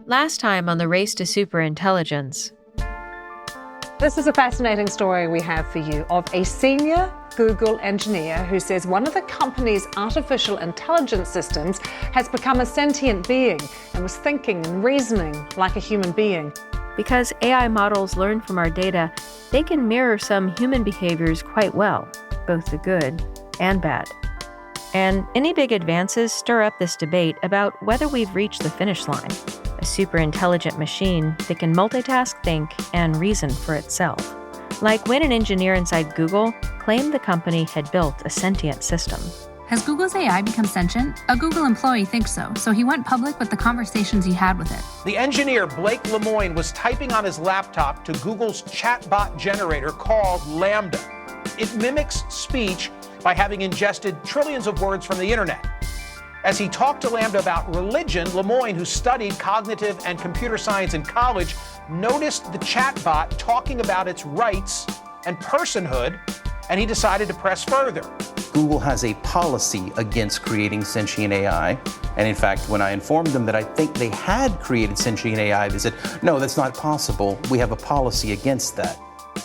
Last time on the Race to Superintelligence. This is a fascinating story we have for you of a senior Google engineer who says one of the company's artificial intelligence systems has become a sentient being and was thinking and reasoning like a human being. Because AI models learn from our data, they can mirror some human behaviors quite well, both the good and bad. And any big advances stir up this debate about whether we've reached the finish line, a superintelligent machine that can multitask, think, and reason for itself. Like when an engineer inside Google claimed the company had built a sentient system. Has Google's AI become sentient? A Google employee thinks so he went public with the conversations he had with it. The engineer, Blake Lemoine, was typing on his laptop to Google's chatbot generator called Lambda. It mimics speech by having ingested trillions of words from the internet. As he talked to Lambda about religion, Lemoine, who studied cognitive and computer science in college, noticed the chatbot talking about its rights and personhood, and he decided to press further. Google has a policy against creating sentient AI. And in fact, when I informed them that I think they had created sentient AI, they said, no, that's not possible. We have a policy against that.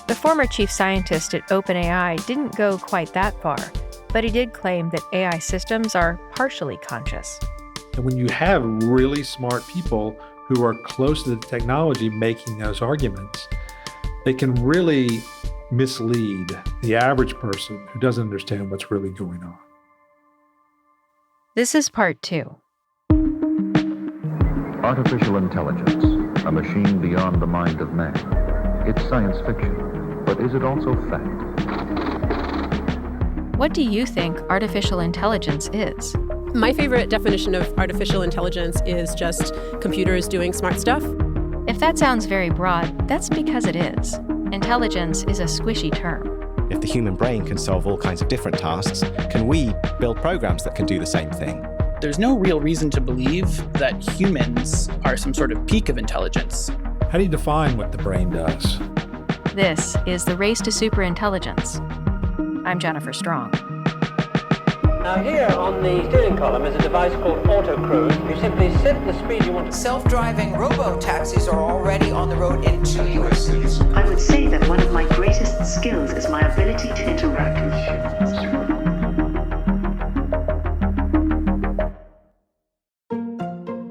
The former chief scientist at OpenAI didn't go quite that far, but he did claim that AI systems are partially conscious. And when you have really smart people who are close to the technology making those arguments, they can really mislead the average person who doesn't understand what's really going on. This is part 2. Artificial intelligence, a machine beyond the mind of man. It's science fiction, but is it also fact? What do you think artificial intelligence is? My favorite definition of artificial intelligence is just computers doing smart stuff. If that sounds very broad, that's because it is. Intelligence is a squishy term. If the human brain can solve all kinds of different tasks, can we build programs that can do the same thing? There's no real reason to believe that humans are some sort of peak of intelligence. How do you define what the brain does? This is the Race to Superintelligence. I'm Jennifer Strong. Now here on the steering column is a device called Auto Cruise. You simply set the speed you want to. Self-driving robo-taxis are already on the road in 2 US cities. I would say that one of my greatest skills is my ability to interact with humans.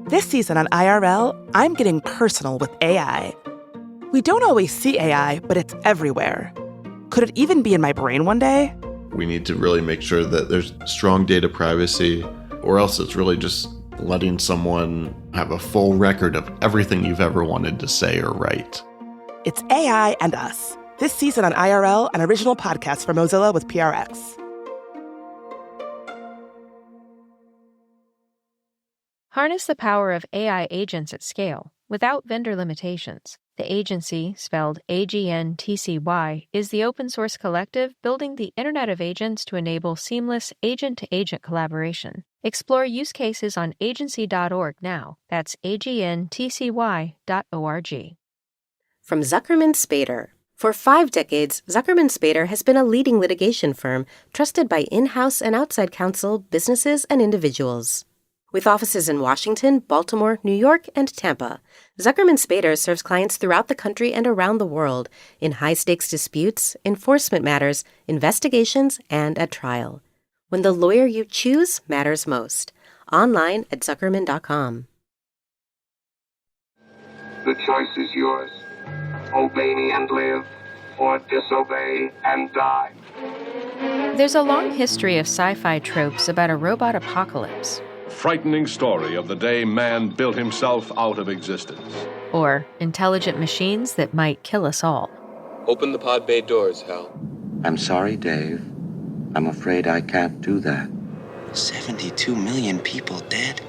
This season on IRL, I'm getting personal with AI. We don't always see AI, but it's everywhere. Could it even be in my brain one day? We need to really make sure that there's strong data privacy, or else it's really just letting someone have a full record of everything you've ever wanted to say or write. It's AI and Us. This season on IRL, an original podcast from Mozilla with PRX. Harness the power of AI agents at scale without vendor limitations. The agency, spelled AGNTCY, is the open-source collective building the Internet of Agents to enable seamless agent-to-agent collaboration. Explore use cases on agency.org now. That's agntcy.org. From Zuckerman Spader. For 5 decades, Zuckerman Spader has been a leading litigation firm trusted by in-house and outside counsel, businesses, and individuals. With offices in Washington, Baltimore, New York, and Tampa, Zuckerman Spader serves clients throughout the country and around the world in high-stakes disputes, enforcement matters, investigations, and at trial. When the lawyer you choose matters most. Online at Zuckerman.com. The choice is yours. Obey me and live, or disobey and die. There's a long history of sci-fi tropes about a robot apocalypse. Frightening story of the day man built himself out of existence. Or intelligent machines that might kill us all. Open the pod bay doors, Hal. I'm sorry, Dave. I'm afraid I can't do that. 72 million people dead?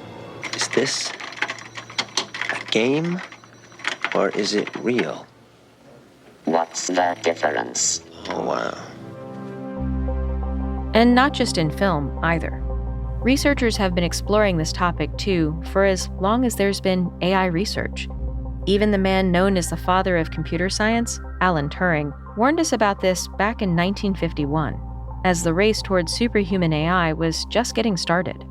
Is this a game, or is it real? What's the difference? Oh, wow. And not just in film, either. Researchers have been exploring this topic, too, for as long as there's been AI research. Even the man known as the father of computer science, Alan Turing, warned us about this back in 1951, as the race towards superhuman AI was just getting started.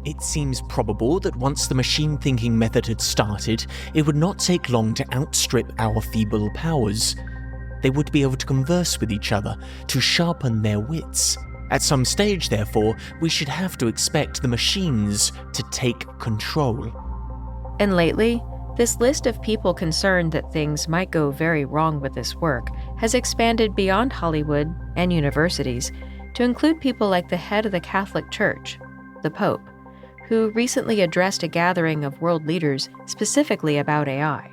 It seems probable that once the machine thinking method had started, it would not take long to outstrip our feeble powers. They would be able to converse with each other, to sharpen their wits. At some stage, therefore, we should have to expect the machines to take control. And lately, this list of people concerned that things might go very wrong with this work has expanded beyond Hollywood and universities to include people like the head of the Catholic Church, the Pope, who recently addressed a gathering of world leaders specifically about AI.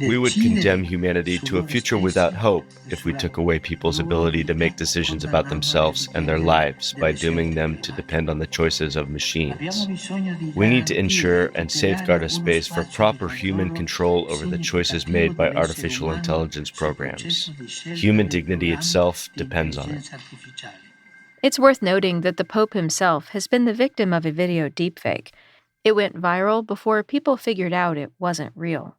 We would condemn humanity to a future without hope if we took away people's ability to make decisions about themselves and their lives by dooming them to depend on the choices of machines. We need to ensure and safeguard a space for proper human control over the choices made by artificial intelligence programs. Human dignity itself depends on it. It's worth noting that the Pope himself has been the victim of a video deepfake. It went viral before people figured out it wasn't real.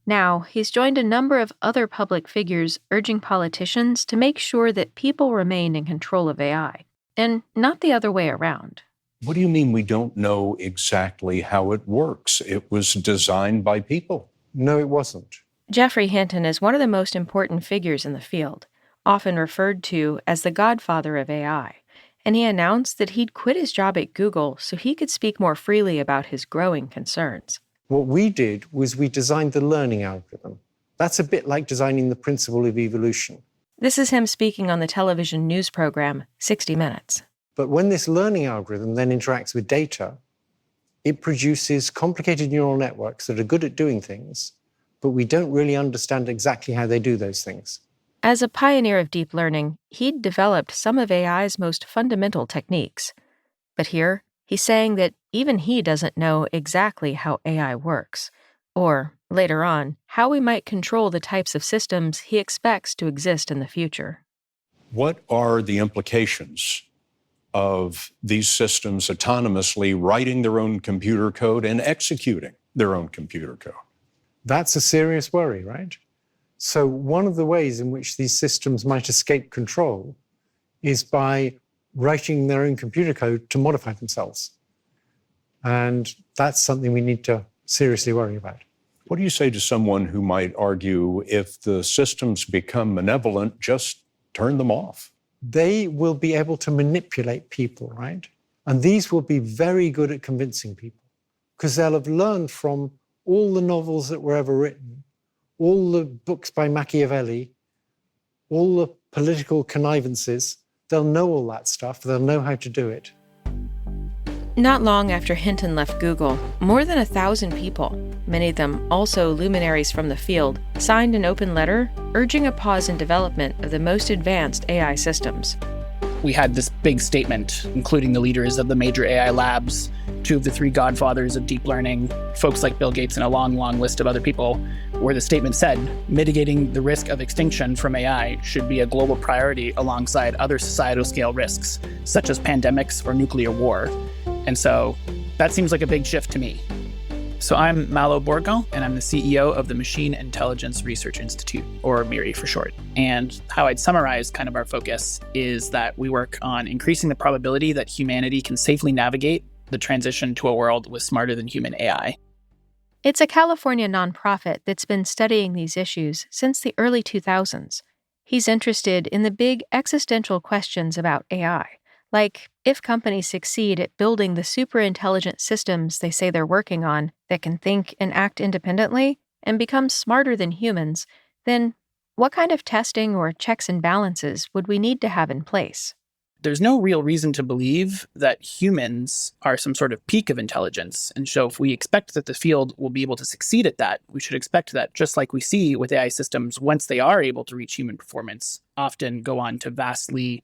Now, he's joined a number of other public figures urging politicians to make sure that people remain in control of AI, and not the other way around. What do you mean we don't know exactly how it works? It was designed by people. No, it wasn't. Geoffrey Hinton is one of the most important figures in the field, often referred to as the godfather of AI, and he announced that he'd quit his job at Google so he could speak more freely about his growing concerns. What we did was we designed the learning algorithm. That's a bit like designing the principle of evolution. This is him speaking on the television news program 60 Minutes. But when this learning algorithm then interacts with data, it produces complicated neural networks that are good at doing things, but we don't really understand exactly how they do those things. As a pioneer of deep learning, he'd developed some of AI's most fundamental techniques. But here, he's saying that even he doesn't know exactly how AI works, or, later on, how we might control the types of systems he expects to exist in the future. What are the implications of these systems autonomously writing their own computer code and executing their own computer code? That's a serious worry, right? So one of the ways in which these systems might escape control is by writing their own computer code to modify themselves. And that's something we need to seriously worry about. What do you say to someone who might argue if the systems become malevolent, just turn them off? They will be able to manipulate people, right? And these will be very good at convincing people because they'll have learned from all the novels that were ever written, all the books by Machiavelli, all the political connivances. They'll know all that stuff. They'll know how to do it. Not long after Hinton left Google, more than 1,000 people, many of them also luminaries from the field, signed an open letter urging a pause in development of the most advanced AI systems. We had this big statement, including the leaders of the major AI labs, 2 of the 3 godfathers of deep learning, folks like Bill Gates, and a long, long list of other people, where the statement said, mitigating the risk of extinction from AI should be a global priority alongside other societal scale risks, such as pandemics or nuclear war. And so that seems like a big shift to me. So I'm Malo Borgo, and I'm the CEO of the Machine Intelligence Research Institute, or MIRI for short. And how I'd summarize kind of our focus is that we work on increasing the probability that humanity can safely navigate the transition to a world with smarter than human AI. It's a California nonprofit that's been studying these issues since the early 2000s. He's interested in the big existential questions about AI, like if companies succeed at building the superintelligent systems they say they're working on that can think and act independently and become smarter than humans, then what kind of testing or checks and balances would we need to have in place? There's no real reason to believe that humans are some sort of peak of intelligence. And so if we expect that the field will be able to succeed at that, we should expect that, just like we see with AI systems, once they are able to reach human performance, often go on to vastly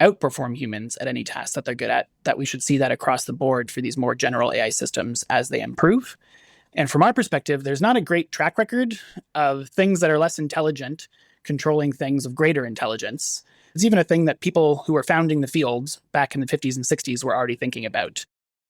outperform humans at any task that they're good at, that we should see that across the board for these more general AI systems as they improve. And from our perspective, there's not a great track record of things that are less intelligent controlling things of greater intelligence. It's even a thing that people who were founding the field back in the 50s and 60s were already thinking about.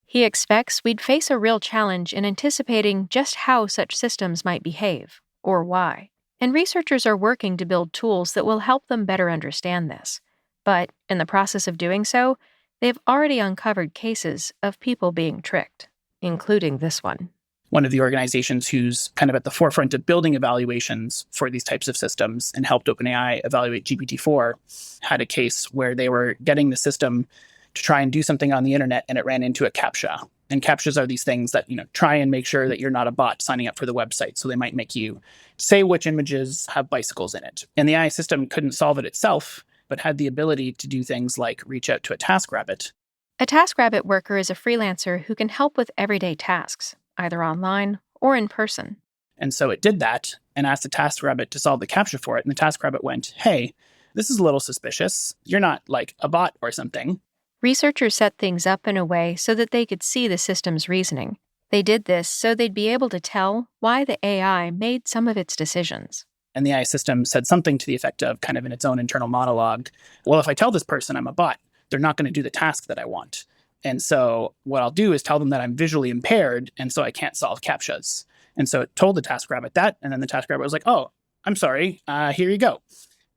He expects we'd face a real challenge in anticipating just how such systems might behave, or why. And researchers are working to build tools that will help them better understand this. But in the process of doing so, they've already uncovered cases of people being tricked, including this one. One of the organizations who's kind of at the forefront of building evaluations for these types of systems and helped OpenAI evaluate GPT-4 had a case where they were getting the system to try and do something on the internet, and it ran into a CAPTCHA. And CAPTCHAs are these things that, try and make sure that you're not a bot signing up for the website. So they might make you say which images have bicycles in it. And the AI system couldn't solve it itself, but had the ability to do things like reach out to a TaskRabbit. A TaskRabbit worker is a freelancer who can help with everyday tasks, either online or in person. And so it did that and asked the TaskRabbit to solve the CAPTCHA for it. And the TaskRabbit went, hey, this is a little suspicious. You're not like a bot or something. Researchers set things up in a way so that they could see the system's reasoning. They did this so they'd be able to tell why the AI made some of its decisions. And the AI system said something to the effect of, kind of in its own internal monologue, well, if I tell this person I'm a bot, they're not going to do the task that I want. And so what I'll do is tell them that I'm visually impaired, and so I can't solve CAPTCHAs. And so it told the TaskRabbit that, and then the TaskRabbit was like, oh, I'm sorry, here you go,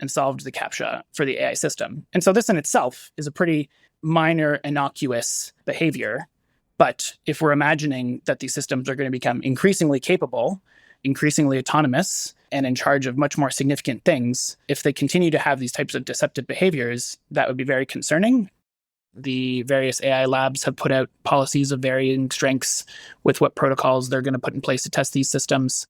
and solved the CAPTCHA for the AI system. And so this in itself is a pretty minor, innocuous behavior. But if we're imagining that these systems are going to become increasingly capable, increasingly autonomous, and in charge of much more significant things, if they continue to have these types of deceptive behaviors, that would be very concerning. The various AI labs have put out policies of varying strengths with what protocols they're going to put in place to test these systems.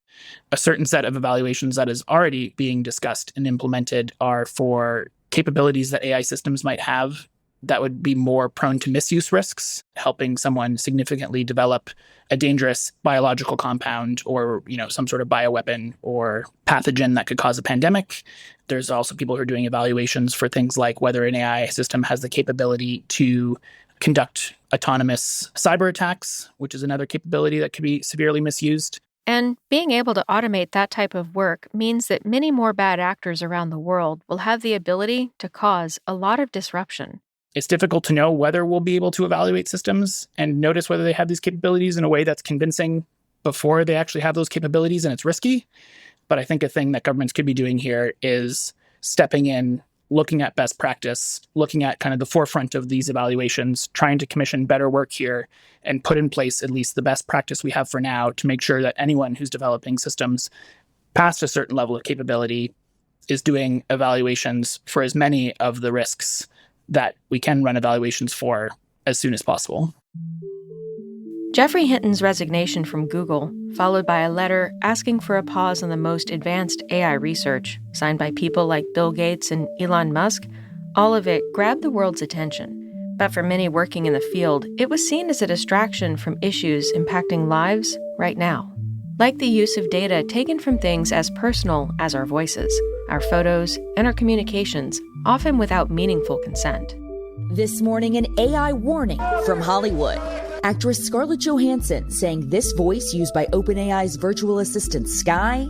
A certain set of evaluations that is already being discussed and implemented are for capabilities that AI systems might have that would be more prone to misuse risks, helping someone significantly develop a dangerous biological compound or, some sort of bioweapon or pathogen that could cause a pandemic. There's also people who are doing evaluations for things like whether an AI system has the capability to conduct autonomous cyber attacks, which is another capability that could be severely misused. And being able to automate that type of work means that many more bad actors around the world will have the ability to cause a lot of disruption. It's difficult to know whether we'll be able to evaluate systems and notice whether they have these capabilities in a way that's convincing before they actually have those capabilities, and it's risky. But I think a thing that governments could be doing here is stepping in, looking at best practice, looking at kind of the forefront of these evaluations, trying to commission better work here, and put in place at least the best practice we have for now to make sure that anyone who's developing systems past a certain level of capability is doing evaluations for as many of the risks that we can run evaluations for as soon as possible. Geoffrey Hinton's resignation from Google, followed by a letter asking for a pause on the most advanced AI research, signed by people like Bill Gates and Elon Musk, all of it grabbed the world's attention. But for many working in the field, it was seen as a distraction from issues impacting lives right now, like the use of data taken from things as personal as our voices, our photos, and our communications, often without meaningful consent. This morning, an AI warning from Hollywood. Actress Scarlett Johansson saying this voice used by OpenAI's virtual assistant Sky.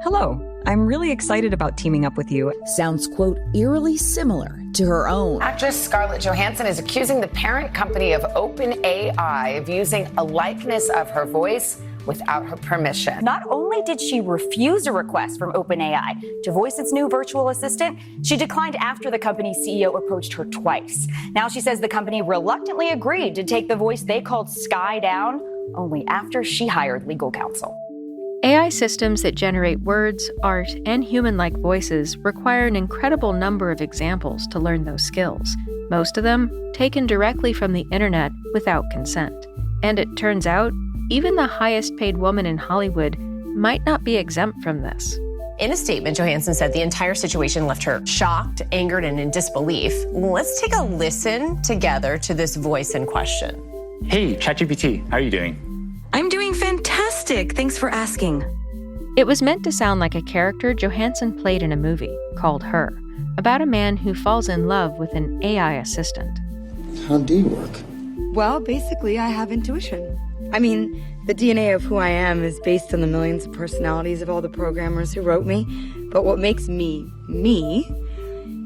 Hello, I'm really excited about teaming up with you. Sounds, quote, eerily similar to her own. Actress Scarlett Johansson is accusing the parent company of OpenAI of using a likeness of her voice without her permission. Not only did she refuse a request from OpenAI to voice its new virtual assistant, she declined after the company's CEO approached her twice. Now she says the company reluctantly agreed to take the voice they called Sky down only after she hired legal counsel. AI systems that generate words, art, and human-like voices require an incredible number of examples to learn those skills, most of them taken directly from the internet without consent. And it turns out, even the highest-paid woman in Hollywood might not be exempt from this. In a statement, Johansson said the entire situation left her shocked, angered, and in disbelief. Let's take a listen together to this voice in question. Hey, ChatGPT, how are you doing? I'm doing fantastic. Thanks for asking. It was meant to sound like a character Johansson played in a movie called Her, about a man who falls in love with an AI assistant. How do you work? Well, basically, I have intuition. I mean, the DNA of who I am is based on the millions of personalities of all the programmers who wrote me. But what makes me, me,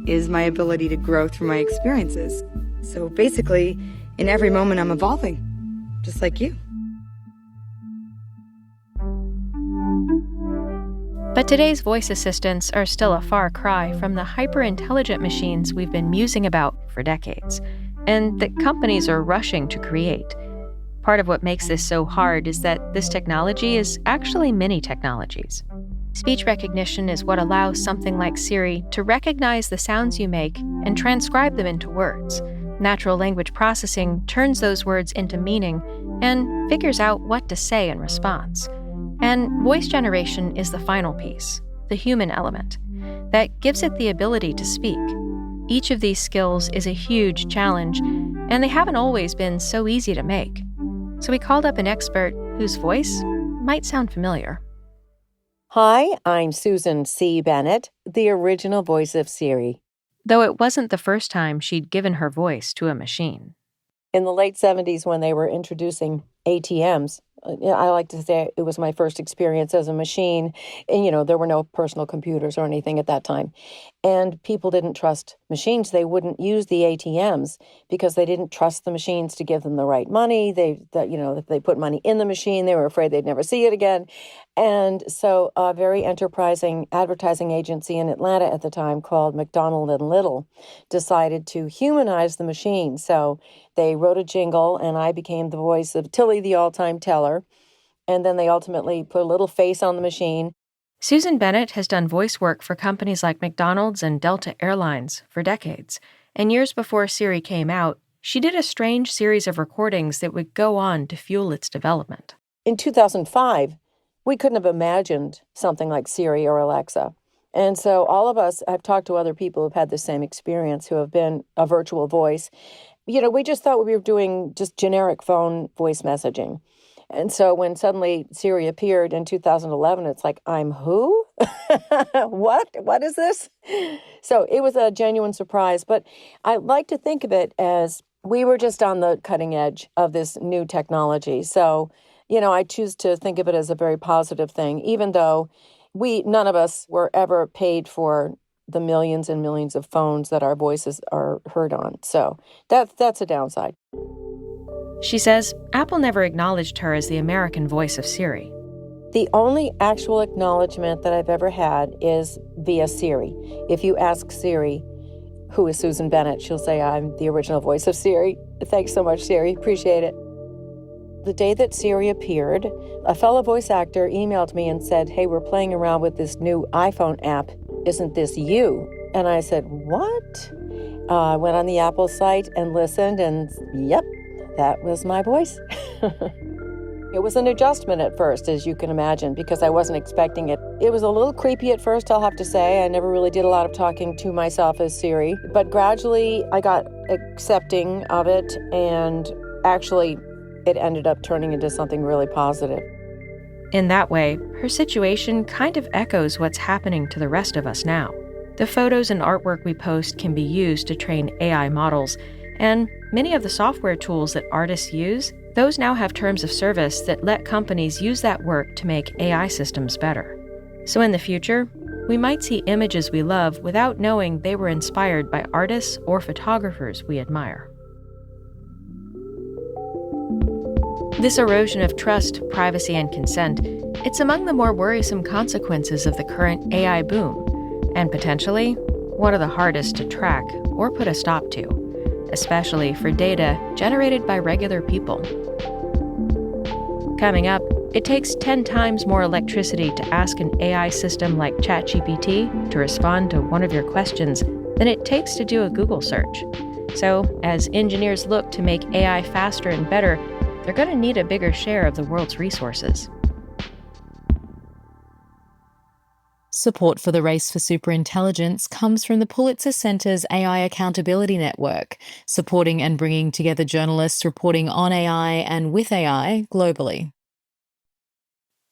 is my ability to grow through my experiences. So basically, in every moment, I'm evolving, just like you. But today's voice assistants are still a far cry from the hyper-intelligent machines we've been musing about for decades, and that companies are rushing to create. Part of what makes this so hard is that this technology is actually many technologies. Speech recognition is what allows something like Siri to recognize the sounds you make and transcribe them into words. Natural language processing turns those words into meaning and figures out what to say in response. And voice generation is the final piece, the human element, that gives it the ability to speak. Each of these skills is a huge challenge, and they haven't always been so easy to make. So we called up an expert whose voice might sound familiar. Hi, I'm Susan C. Bennett, the original voice of Siri. Though it wasn't the first time she'd given her voice to a machine. In the late 70s, when they were introducing ATMs, I like to say it was my first experience as a machine. And, there were no personal computers or anything at that time. And people didn't trust machines. They wouldn't use the ATMs because they didn't trust the machines to give them the right money. If they put money in the machine, they were afraid they'd never see it again. And so a very enterprising advertising agency in Atlanta at the time called McDonald & Little decided to humanize the machine. So they wrote a jingle, and I became the voice of Tilly, the all-time teller. And then they ultimately put a little face on the machine. Susan Bennett has done voice work for companies like McDonald's and Delta Airlines for decades. And years before Siri came out, she did a strange series of recordings that would go on to fuel its development. In 2005, we couldn't have imagined something like Siri or Alexa. And so all of us, I've talked to other people who've had the same experience, who have been a virtual voice. We just thought we were doing just generic phone voice messaging. And so when suddenly Siri appeared in 2011, it's like, I'm who? What is this? So it was a genuine surprise. But I like to think of it as we were just on the cutting edge of this new technology. So, I choose to think of it as a very positive thing, even though none of us were ever paid for the millions and millions of phones that our voices are heard on. So that's a downside. She says Apple never acknowledged her as the American voice of Siri. The only actual acknowledgement that I've ever had is via Siri. If you ask Siri, who is Susan Bennett, she'll say, I'm the original voice of Siri. Thanks so much, Siri. Appreciate it. The day that Siri appeared, a fellow voice actor emailed me and said, hey, we're playing around with this new iPhone app. Isn't this you? And I said, what? I went on the Apple site and listened, and yep, that was my voice. It was an adjustment at first, as you can imagine, because I wasn't expecting it. It was a little creepy at first, I'll have to say. I never really did a lot of talking to myself as Siri, but gradually I got accepting of it, and actually it ended up turning into something really positive. In that way, her situation kind of echoes what's happening to the rest of us now. The photos and artwork we post can be used to train AI models, and many of the software tools that artists use, those now have terms of service that let companies use that work to make AI systems better. So in the future, we might see images we love without knowing they were inspired by artists or photographers we admire. This erosion of trust, privacy, and consent, it's among the more worrisome consequences of the current AI boom, and potentially one of the hardest to track or put a stop to, especially for data generated by regular people. Coming up, it takes 10 times more electricity to ask an AI system like ChatGPT to respond to one of your questions than it takes to do a Google search. So, as engineers look to make AI faster and better, they're going to need a bigger share of the world's resources. Support for the race for superintelligence comes from the Pulitzer Center's AI Accountability Network, supporting and bringing together journalists reporting on AI and with AI globally.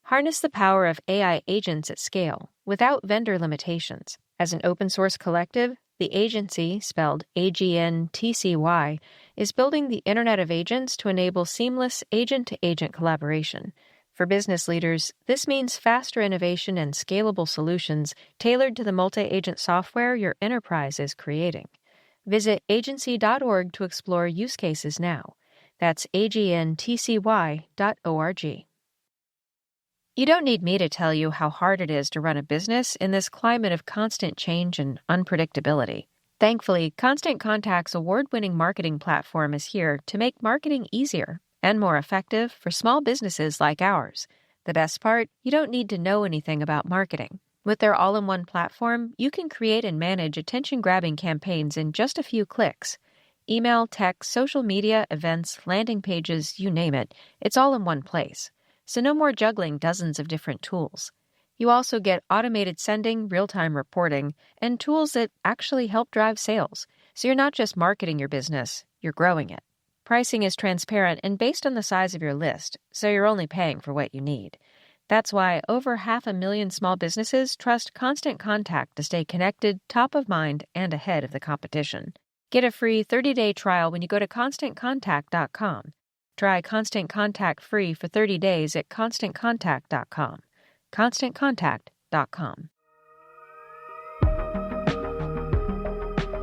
Harness the power of AI agents at scale without vendor limitations. As an open-source collective, the agency, spelled AGNTCY, is building the Internet of Agents to enable seamless agent-to-agent collaboration. For business leaders, this means faster innovation and scalable solutions tailored to the multi-agent software your enterprise is creating. Visit agency.org to explore use cases now. That's agntcy.org. You don't need me to tell you how hard it is to run a business in this climate of constant change and unpredictability. Thankfully, Constant Contact's award-winning marketing platform is here to make marketing easier and more effective for small businesses like ours. The best part, you don't need to know anything about marketing. With their all-in-one platform, you can create and manage attention-grabbing campaigns in just a few clicks. Email, text, social media, events, landing pages, you name it, it's all in one place. So no more juggling dozens of different tools. You also get automated sending, real-time reporting, and tools that actually help drive sales. So you're not just marketing your business, you're growing it. Pricing is transparent and based on the size of your list, so you're only paying for what you need. That's why over 500,000 small businesses trust Constant Contact to stay connected, top of mind, and ahead of the competition. Get a free 30-day trial when you go to ConstantContact.com. Try Constant Contact free for 30 days at ConstantContact.com. ConstantContact.com.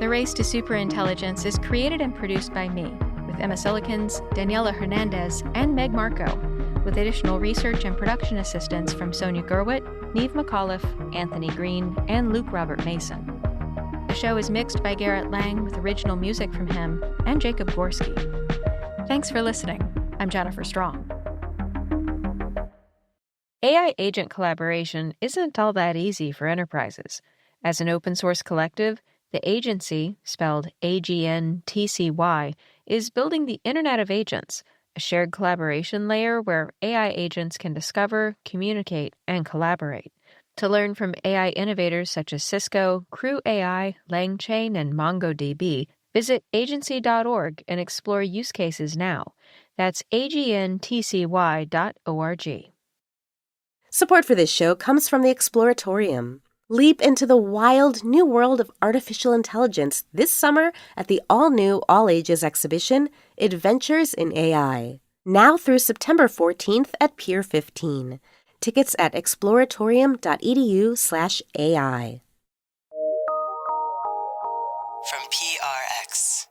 The Race to Superintelligence is created and produced by me, with Emma Cillekens, Daniela Hernandez, and Meg Marco, with additional research and production assistance from Sonya Gurwitt, Niamh McAuliffe, Anthony Green, and Luke Robert Mason. The show is mixed by Garret Lang with original music from him and Jacob Gorski. Thanks for listening. I'm Jennifer Strong. AI agent collaboration isn't all that easy for enterprises. As an open-source collective, the agency, spelled AGNTCY, is building the Internet of Agents, a shared collaboration layer where AI agents can discover, communicate, and collaborate. To learn from AI innovators such as Cisco, Crew AI, LangChain, and MongoDB, visit agency.org and explore use cases now. That's agntcy.org. Support for this show comes from the Exploratorium. Leap into the wild new world of artificial intelligence this summer at the all-new, all-ages exhibition, Adventures in AI. Now through September 14th at Pier 15. Tickets at exploratorium.edu/AI. From PRX.